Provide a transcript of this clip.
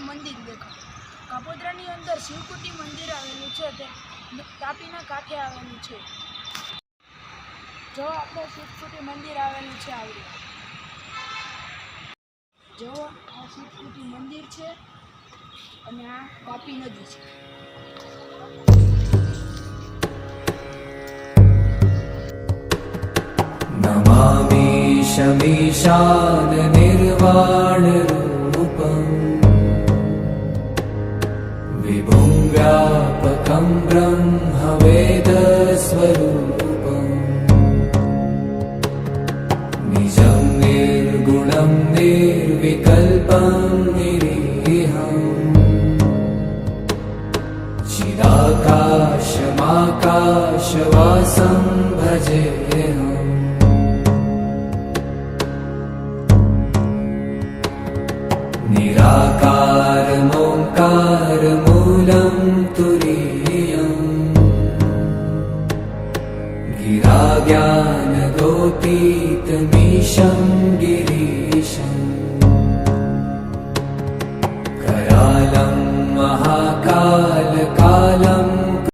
મંદિર દેખાય. કાપોદ્રાની અંદર શિવકુટી મંદિર આવેલું છે, તે તાપીના કાંઠે આવેલું છે. જો આપણે શિવકુટી મંદિર આવેલું છે આવડું. જો આ શિવકુટી મંદિર છે અને આ તાપી નદી છે. નમામિ શમીશાન નિર્વાણ રૂપમ વિભું વ્યાપકં બ્રહ્મ વેદ સ્વરૂપમ નિજં નિર્ગુણં નિર્વિકલ્પં નિરીહં ચિદાકાશમાકાશવાસં ભજેહં निराकारमोङ्कारमूलं तुरीयम् गिराज्ञानगोपीतमीशं गिरीशम् करालं महाकालकालं